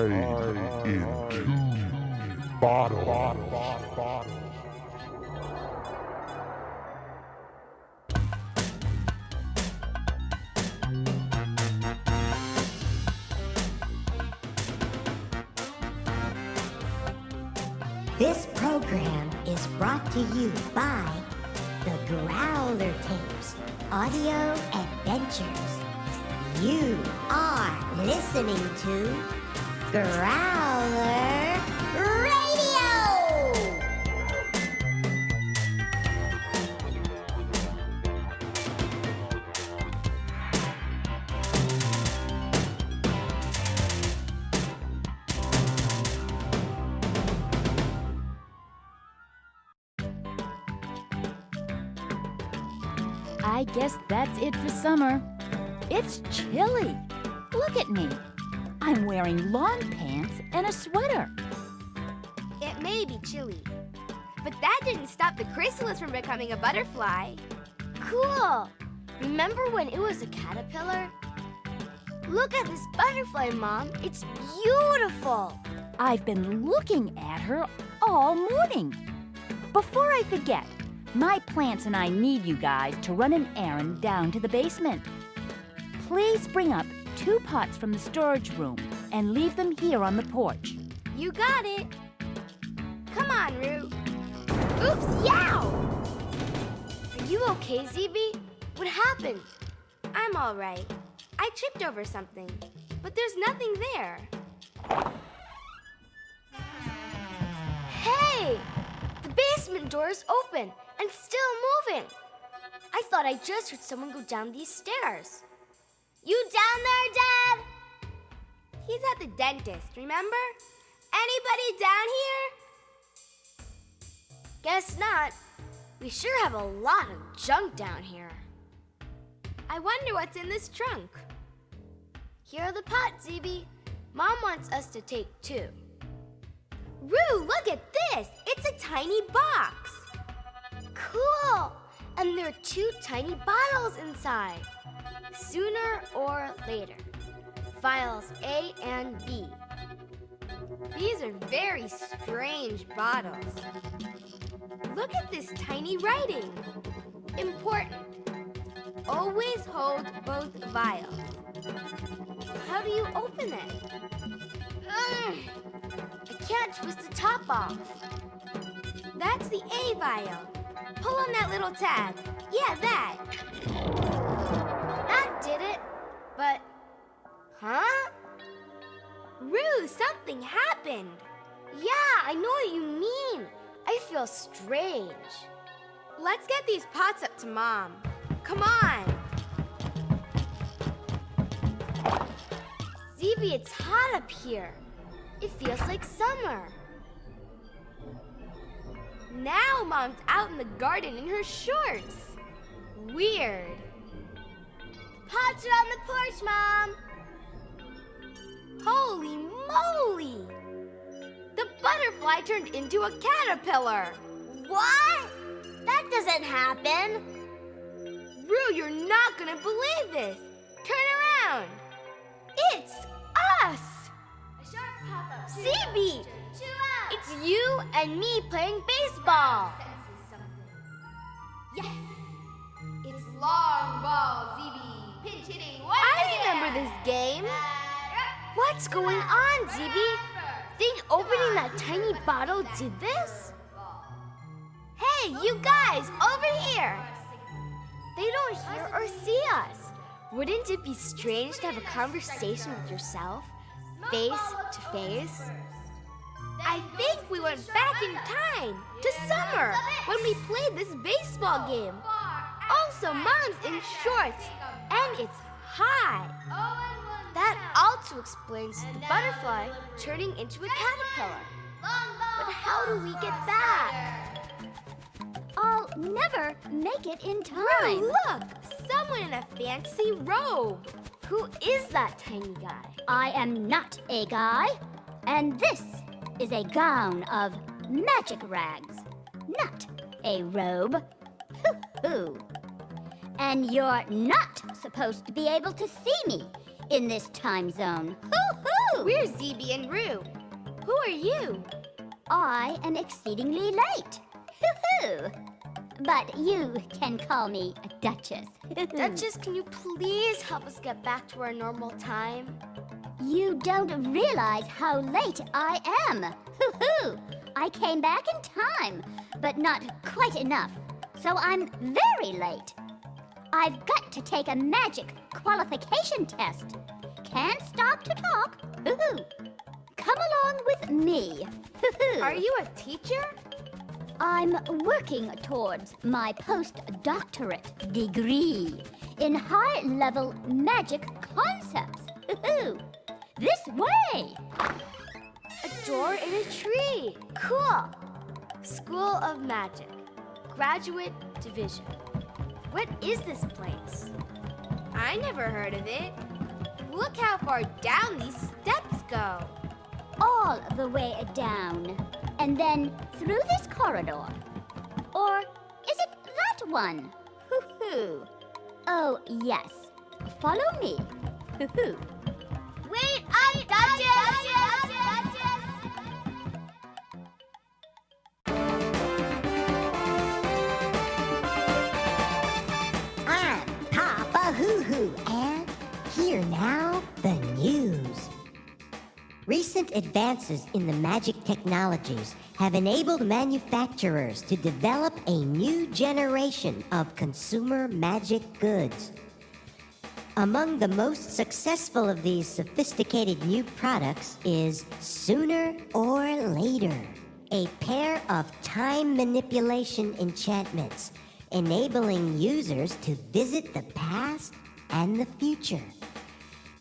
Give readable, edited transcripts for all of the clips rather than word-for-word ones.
in two bottles. This program is brought to you by the Growler Tapes Audio Adventures. You are listening to Growler Radio! I guess that's it for summer. It's chilly. Look at me. I'm wearing long pants and a sweater. It may be chilly, but that didn't stop the chrysalis from becoming a butterfly. Cool! Remember when it was a caterpillar? Look at this butterfly, Mom. It's beautiful. I've been looking at her all morning. Before I forget, my plants and I need you guys to run an errand down to the basement. Please bring up 2 pots from the storage room and leave them here on the porch. You got it. Come on, Roo. Oops, yow! Are you okay, ZB? What happened? I'm all right. I tripped over something, but there's nothing there. Hey! The basement door is open and still moving. I thought I just heard someone go down these stairs. You down there, Dad? He's at the dentist, remember? Anybody down here? Guess not. We sure have a lot of junk down here. I wonder what's in this trunk. Here are the pots, ZB. Mom wants us to take 2. Roo, look at this! It's a tiny box. Cool! And there are 2 tiny bottles inside. Sooner or later. Files A and B. These are very strange bottles. Look at this tiny writing. Important. Always hold both vials. How do you open it? I can't twist the top off. That's the A vial. Pull on that little tab. Yeah, that. That did it. But, huh? Roo, something happened. Yeah, I know what you mean. I feel strange. Let's get these pots up to Mom. Come on. ZB, it's hot up here. It feels like summer. Now Mom's out in the garden in her shorts. Weird. Pots are on the porch, Mom. Holy moly! The butterfly turned into a caterpillar. What? That doesn't happen. Roo, you're not gonna believe this. Turn around. It's us. ZB! It's you and me playing baseball. Yes. It's long ball, ZB. Pinch hitting. I remember this game. What's going on, ZB? Think opening that tiny bottle did this? Hey, you guys, over here. They don't hear or see us. Wouldn't it be strange to have a conversation with yourself, face to face? I think we went back in time to summer when we played this baseball game. Also, Mom's in shorts, and it's hot. That also explains the butterfly turning into a caterpillar. But how do we get back? I'll never make it in time. Roo, look! Someone in a fancy robe. Who is that tiny guy? I am not a guy, and this is a gown of magic rags, not a robe. Hoo-hoo. And you're not supposed to be able to see me in this time zone. Hoo-hoo! We're Zeeby and Roo. Who are you? I am exceedingly late. Hoo-hoo! But you can call me Duchess. Duchess, can you please help us get back to our normal time? You don't realize how late I am. Hoo-hoo! I came back in time, but not quite enough. So I'm very late. I've got to take a magic qualification test. Can't stop to talk. Hoo-hoo! Come along with me. Hoo-hoo! Are you a teacher? I'm working towards my postdoctorate degree in high-level magic concepts. Hoo-hoo! This way! A door in a tree. Cool. School of Magic. Graduate Division. What is this place? I never heard of it. Look how far down these steps go. All the way down, and then through this corridor. Or is it that one? Hoo-hoo! Oh, yes. Follow me. Hoo-hoo! Wait, Duchess! I'm Papa Hoo-Hoo, and here now, the news. Recent advances in the magic technologies have enabled manufacturers to develop a new generation of consumer magic goods. Among the most successful of these sophisticated new products is Sooner or Later, a pair of time manipulation enchantments enabling users to visit the past and the future.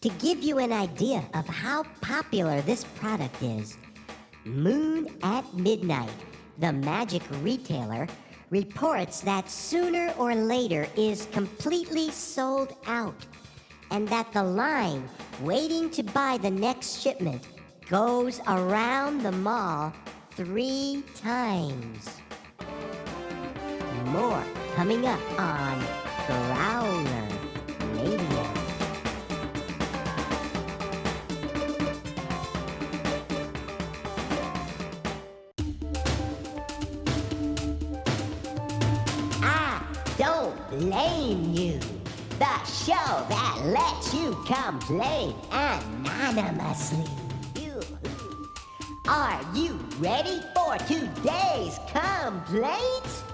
To give you an idea of how popular this product is, Moon at Midnight, the magic retailer, reports that Sooner or Later is completely sold out, and that the line waiting to buy the next shipment goes around the mall 3 times. More coming up on Growler Radio. I don't blame you. The show that lets you complain anonymously. Are you ready for today's complaints?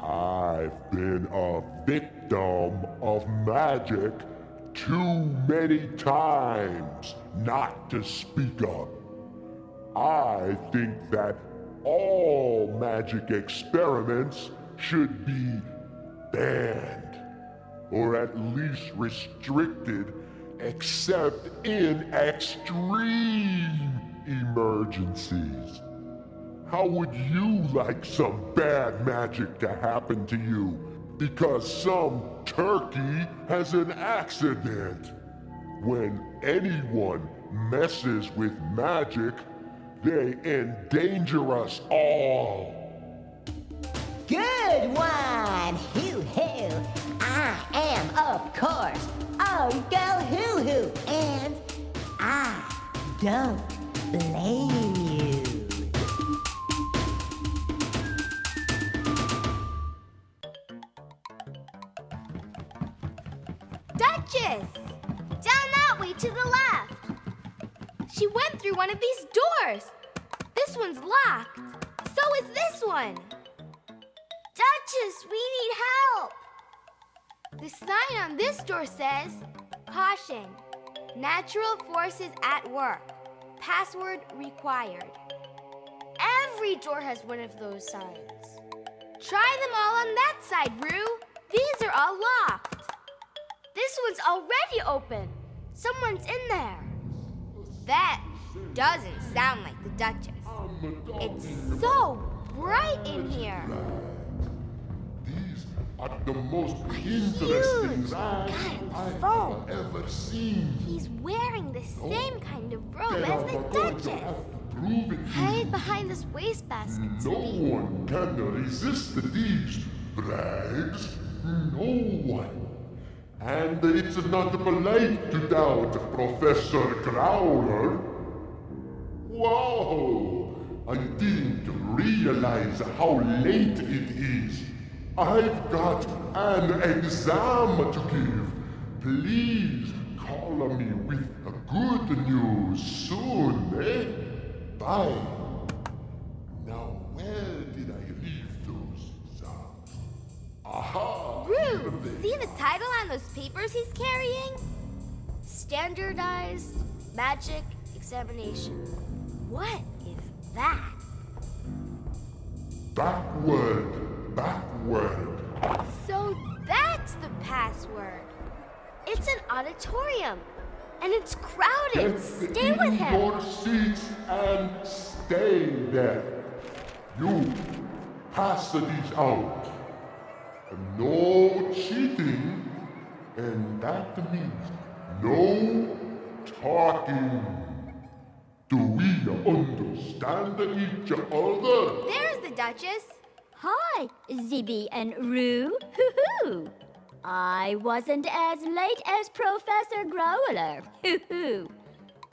I've been a victim of magic too many times not to speak up. I think that all magic experiments should be banned, or at least restricted, except in extreme emergencies. How would you like some bad magic to happen to you because some turkey has an accident? When anyone messes with magic, they endanger us all. Good one, Hoo-Hoo. I am, of course, Uncle Hoo-Hoo, and I don't blame you. Duchess! Down that way to the left. She went through one of these doors. This one's locked. So is this one. Duchess, we need help. The sign on this door says, "Caution, natural forces at work. Password required." Every door has one of those signs. Try them all on that side, Roo. These are all locked. This one's already open. Someone's in there. That doesn't sound like the Duchess. It's so bright in here. These are the most huge interesting guy rags on the I've phone. ever seen. He's wearing the same kind of robe Then as I'm the going to Duchess. have to prove it to Hide you. behind this wastebasket, No Zeeby. one can resist these rags. No one. And it's not polite to doubt Professor Growler. Whoa! I didn't realize how late it is. I've got an exam to give. Please call me with good news soon, eh? Bye. Now, where did I leave those exams? Aha! Rude! See the title on those papers he's carrying? Standardized Magic Examination. What is that? Backward! So that's the password. It's an auditorium. And it's crowded. Stay with in him. your seats and stay there. You pass these out. No cheating, and that means no talking. Do we understand each other? There's the Duchess. Hi, Zibby and Roo. Hoo-hoo. I wasn't as late as Professor Growler. Hoo-hoo.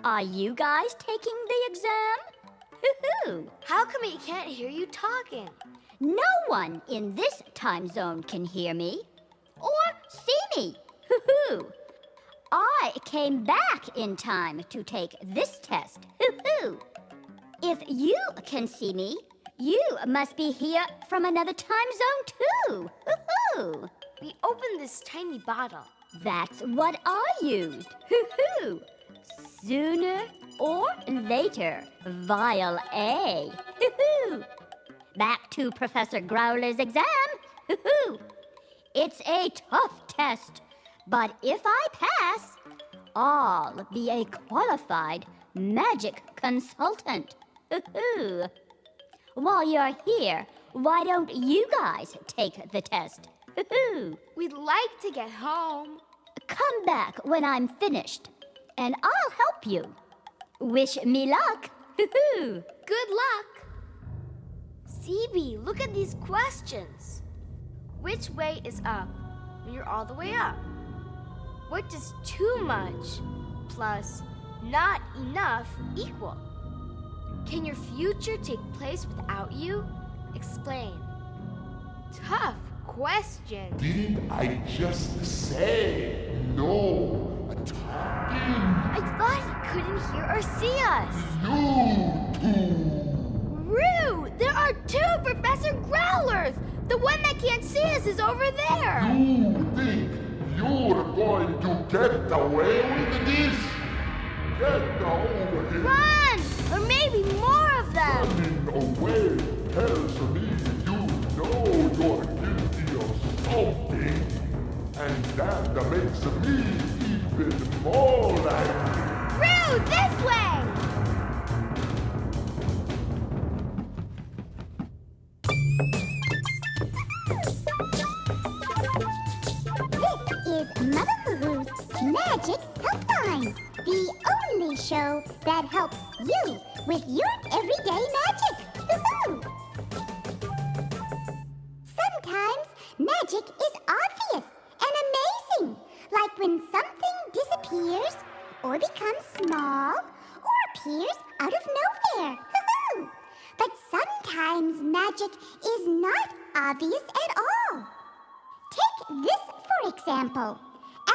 Are you guys taking the exam? Hoo-hoo. How come he can't hear you talking? No one in this time zone can hear me or see me. Hoo-hoo. I came back in time to take this test. Hoo-hoo. If you can see me, you must be here from another time zone too. Hoo-hoo. We opened this tiny bottle. That's what I used. Hoo-hoo. Sooner or later, Vial A. Hoo-hoo. Back to Professor Growler's exam. Hoo-hoo. It's a tough test, but if I pass, I'll be a qualified magic consultant. Hoo-hoo. While you're here, why don't you guys take the test? Hoo-hoo. We'd like to get home. Come back when I'm finished, and I'll help you. Wish me luck. Hoo-hoo. Good luck. CB, look at these questions. Which way is up when you're all the way up? What does too much plus not enough equal? Can your future take place without you? Explain. Tough question. Didn't I just say no talking? I thought he couldn't hear or see us. You two! Roo! There are two Professor Growlers! The one that can't see us is over there! You think you're going to get away with this? Get over here! Run! Or maybe more of them! Running away tells me you know you're guilty of something. And that makes me even more angry. Roo, this way! This is Mother Hoo-Hoo's Magic Helpline, the only show that helps you with your everyday magic. Hoo-hoo! Sometimes magic is obvious and amazing, like when something disappears or becomes small or appears out of nowhere. Hoo-hoo! But sometimes magic is not obvious at all. Take this, for example.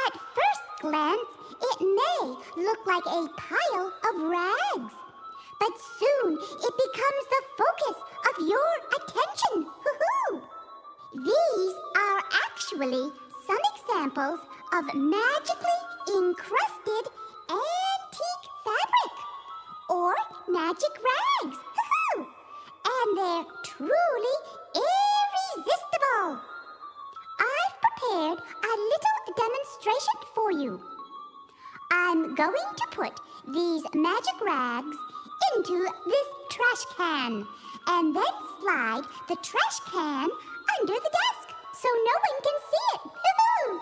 At first glance, it may look like a pile of rags. But soon it becomes the focus of your attention. Hoo-hoo! These are actually some examples of magically encrusted antique fabric, or magic rags. Hoo-hoo! And they're truly irresistible. I've prepared a little demonstration for you. I'm going to put these magic rags into this trash can, and then slide the trash can under the desk so no one can see it. Hoo-hoo!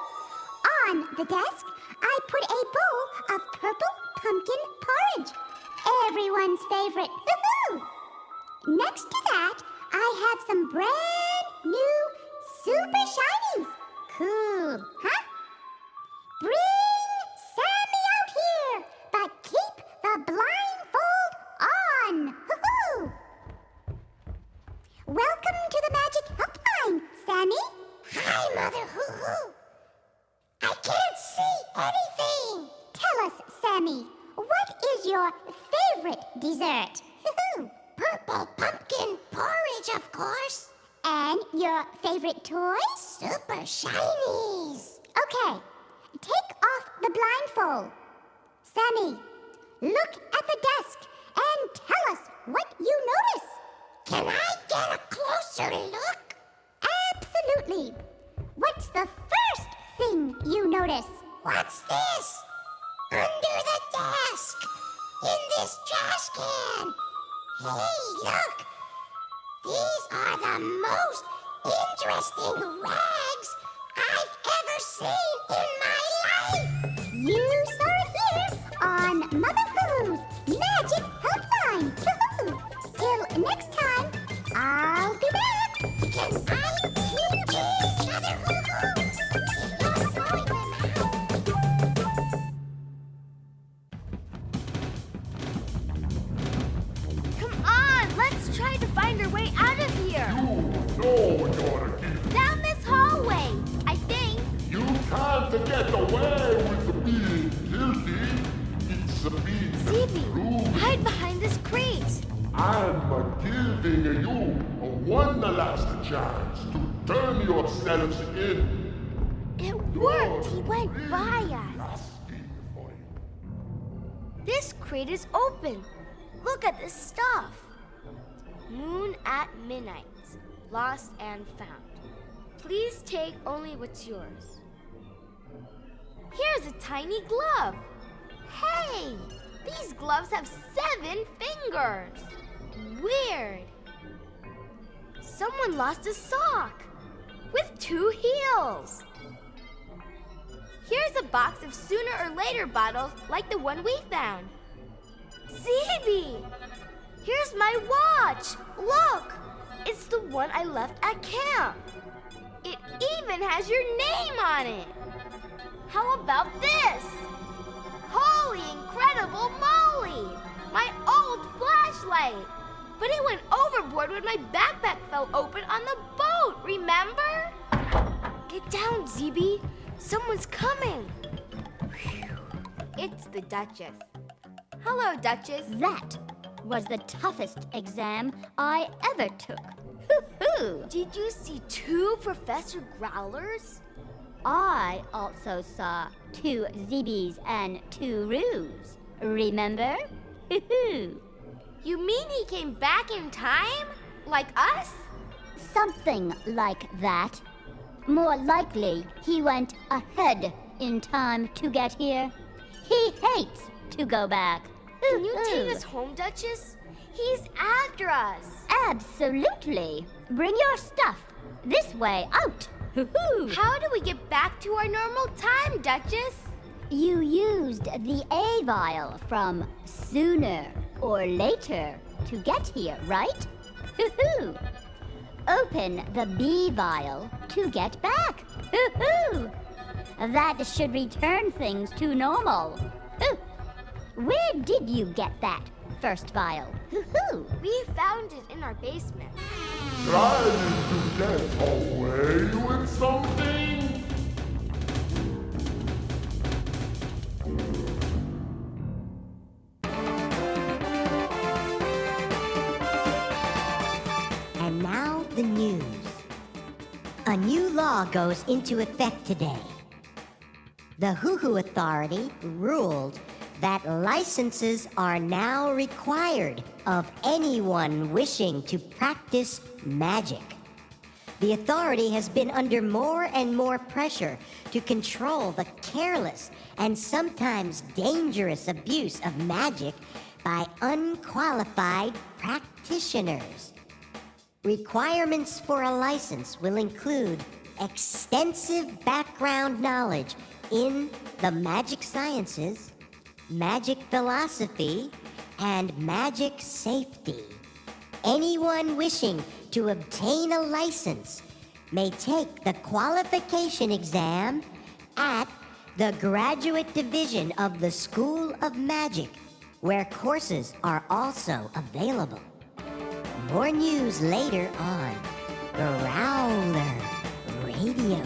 On the desk, I put a bowl of purple pumpkin porridge, everyone's favorite. Hoo-hoo! Next to that, I have some brand new super shinies. Cool, huh? anything. Tell us, Sammy, what is your favorite dessert? Purple pumpkin porridge, of course. And your favorite toy? Super shinies. Okay, take off the blindfold. Sammy, look at the desk and tell us what you notice. Can I get a closer look? Absolutely. What's the first thing you notice? What's this? Under the desk, in this trash can. Hey, look! These are the most interesting rags I've ever seen in my life! You saw it here on Mother Who's Magic Helpline! Till next time, I'll be back! Can I keep these, Mother Who? If you're throwing them out. Come on, let's try to find our way out of here. You know you're a kid. Down this hallway, I think. You can't get away with being guilty. It's a big Zibi, rule. hide behind this crate. I'm giving you one last chance to turn yourselves in. It worked. He went by us. Asking for it. This crate is open. Look at this stuff. Moon at midnight. Lost and found. Please take only what's yours. Here's a tiny glove. Hey! These gloves have 7 fingers. Weird. Someone lost a sock with 2 heels. Here's a box of sooner or later bottles like the one we found. Zibi! Here's my watch! Look! It's the one I left at camp. It even has your name on it. How about this? Holy incredible moly! My old flashlight! But it went overboard when my backpack fell open on the boat, remember? Get down, Zibi. Someone's coming. Whew. It's the Duchess. Hello, Duchess. That was the toughest exam I ever took. Hoo-hoo! Did you see 2 Professor Growlers? I also saw 2 Zibis and 2 Roos. Remember? Hoo-hoo! You mean he came back in time? Like us? Something like that. More likely, he went ahead in time to get here. He hates to go back. Can you take us home, Duchess? He's after us. Absolutely. Bring your stuff. This way out. Hoo-hoo! How do we get back to our normal time, Duchess? You used the A vial from sooner or later to get here, right? Hoo-hoo! Open the B vial to get back. Hoo-hoo! That should return things to normal. Hoo! Where did you get that first vial? Hoo-hoo! We found it in our basement. Trying to get away with something? And now the news. A new law goes into effect today. The Hoo-Hoo Authority ruled that licenses are now required of anyone wishing to practice magic. The authority has been under more and more pressure to control the careless and sometimes dangerous abuse of magic by unqualified practitioners. Requirements for a license will include extensive background knowledge in the magic sciences, magic philosophy, and magic safety. Anyone wishing to obtain a license may take the qualification exam at the Graduate Division of the School of Magic, where courses are also available. More news later on Growler Radio.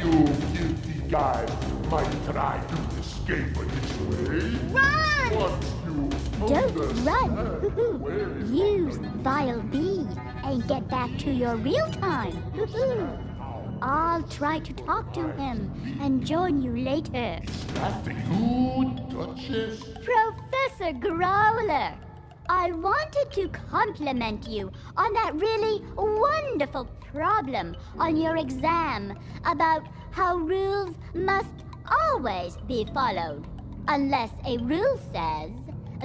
you guilty guys might try to escape this way. Run! But you Don't run. understand where it Use Vile B and get back to your real time. I'll try to talk to him and join you later. After you, Duchess. Professor Growler, I wanted to compliment you on that really wonderful problem on your exam about how rules must always be followed, unless a rule says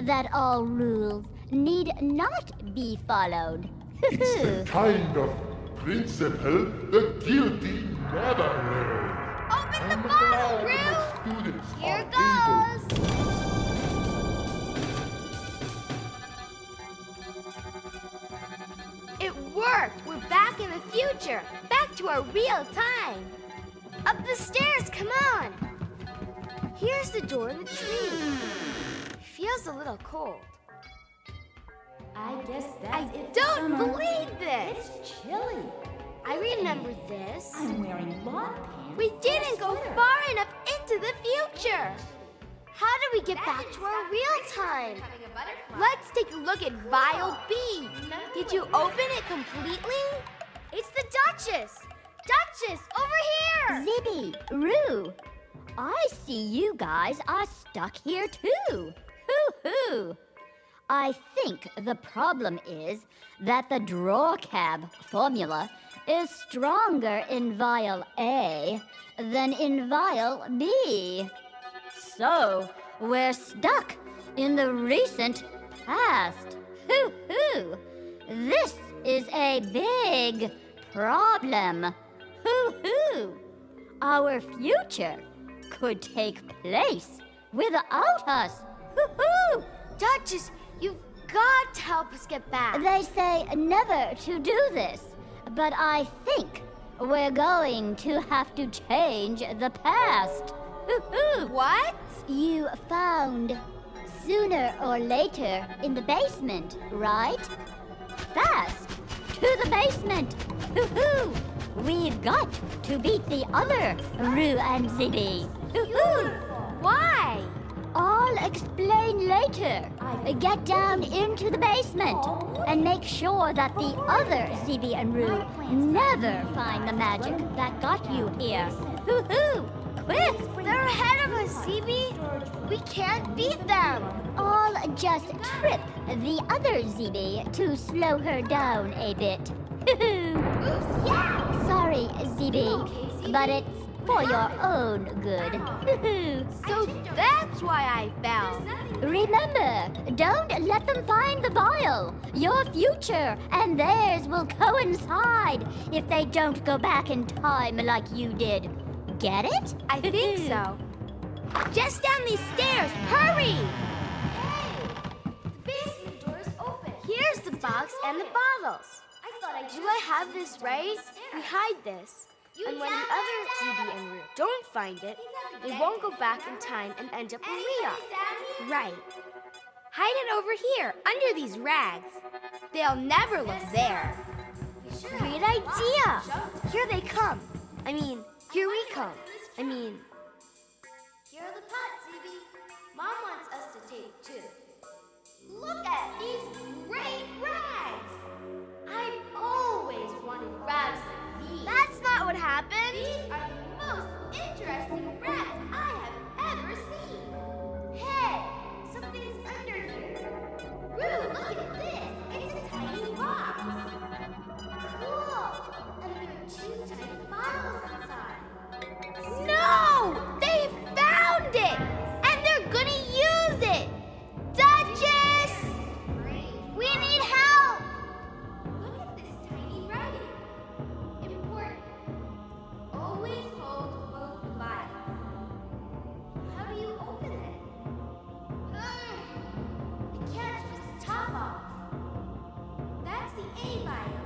that all rules need not be followed. It's the kind of principle the guilty never learn. Open the I'm bottle, glad Rue! my students Here are goes! It worked! We're back in the future! Back to our real time! Up the stairs, come on! Here's the door in the tree. Feels a little cold. I guess I that's it. don't Summer. believe this! It's chilly. I remember this. I'm wearing long pants. We didn't go far enough into the future. How do we get back to our real time? Let's take a look at Vial B. Did you open it completely? It's the Duchess. Duchess, over here. Zibby, Roo, I see you guys are stuck here too. Hoo-hoo. I think the problem is that the draw cab formula is stronger in vial A than in vial B. So, we're stuck in the recent past. Hoo-hoo. This is a big problem. Hoo-hoo. Our future could take place without us. Hoo-hoo. Duchess, you've got to help us get back. They say never to do this, but I think we're going to have to change the past. Hoo-hoo. What? You found sooner or later in the basement, right? Fast to the basement. Hoo-hoo. We've got to beat the other Roo and Zibby. Hoo-hoo. Why? I'll explain later. Get down into the basement and make sure that the other Zibby and Roo never find the magic that got you here. Hoo-hoo! Quick! They're ahead of us, ZB. We can't beat them. I'll just trip the other Zibby to slow her down a bit. Oops, yeah. Sorry, Zibby, but it's for your own good. So that's why I fell. Remember, don't let them find the vial. Your future and theirs will coincide if they don't go back in time like you did. Get it? I think so. Just down these stairs. Hurry! Hey! The basement door is open. Here's the box and the bottles. Do I have this right? We hide this. And when the other ZB and Roo don't find it, they won't go back in time and end up where we are. Right. Hide it over here, under these rags. They'll never look there. Great idea. Here they come. Here we come. Here are the pots, ZB. Mom wants us to take two. Look at these great rags. I've always wanted rags like these. That's not what happened. These are the most interesting rags I have ever seen. Hey, something's under here. Roo, look at this. It's a tiny box. Cool. And there are two tiny bottles inside. No! They found it! And they're gonna use it! Duchess! We need help! Look at this tiny writing. Important. Always hold both vials. How do you open it? I can't twist the top off. That's the A vial.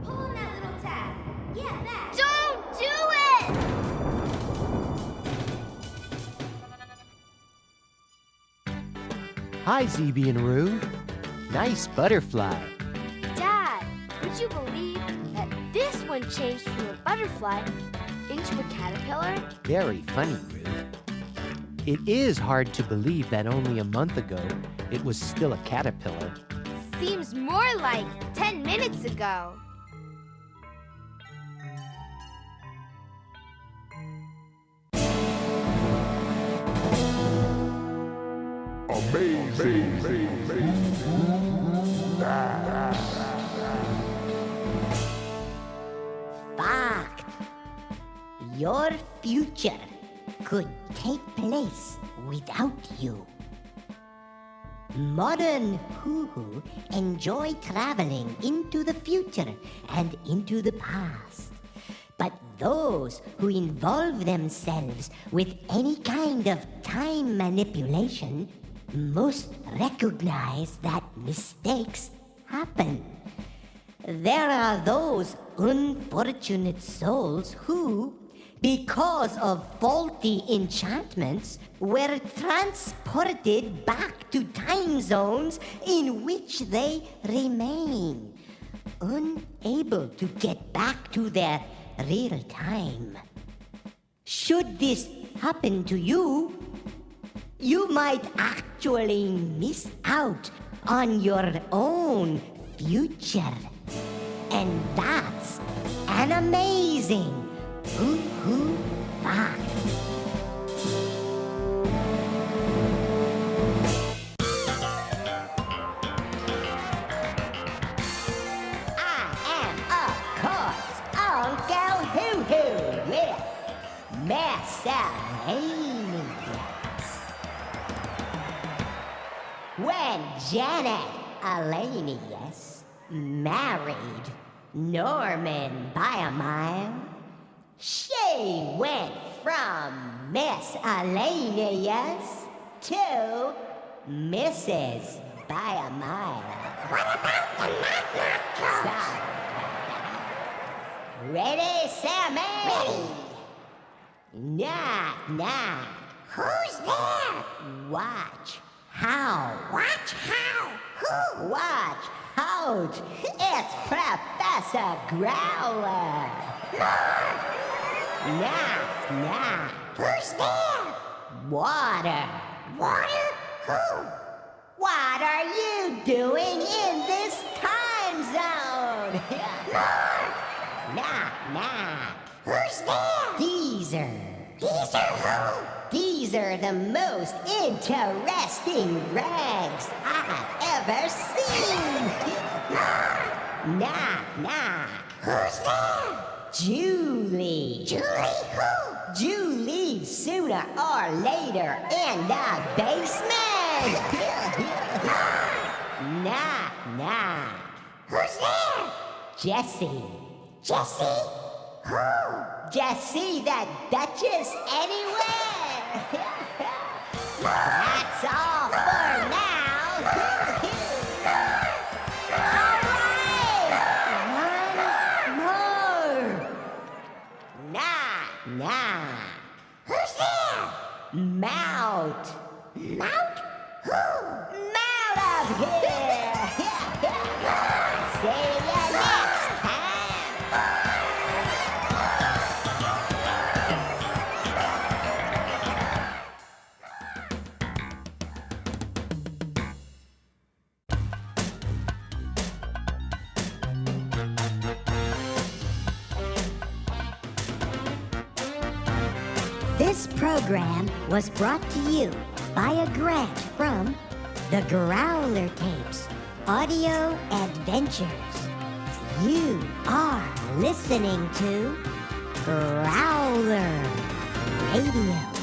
Pull on that little tab. Yeah, that. Don't do it! Hi, ZB and Roo. Nice butterfly. Dad, would you believe that this one changed from a butterfly finch or caterpillar? Very funny, Roo. It is hard to believe that only a month ago it was still a caterpillar. Seems more like 10 minutes ago. Amazing. Fact. Your future could take place without you. Modern hoo-hoo enjoy traveling into the future and into the past. But those who involve themselves with any kind of time manipulation must recognize that mistakes happen. There are those unfortunate souls who, because of faulty enchantments, were transported back to time zones in which they remain, unable to get back to their real time. Should this happen to you, you might actually miss out on your own future. And that's an amazing hoo-hoo fact. I am, of course, Uncle Hoo-Hoo with miscellaneous. When Janet Alanius married Norman by a mile, she went from miscellaneous to Mrs. by a mile. What about the knock-knock jokes? Sorry. Ready, Sammy? Ready. Knock-knock. Who's there? Watch how. Watch how? Who? Watch out. It's Professor Growler. Knock, knock. Who's there? Water. Water? Who? What are you doing in this time zone? Knock, knock. Who's there? Geezer. Geezer who? These are the most interesting rags I've ever seen. Knock, knock. Who's there? Julie. Julie who? Julie sooner or later in the basement. Knock, knock. Who's there? Jessie. Jessie? Who? Jessie the Duchess anywhere. That's all for now. All right. One more. Knock, knock. Who's there? Mout. Mout? Who? Mout up here. See you next time. This program was brought to you by a grant from the Growler Tapes Audio Adventures. You are listening to Growler Radio.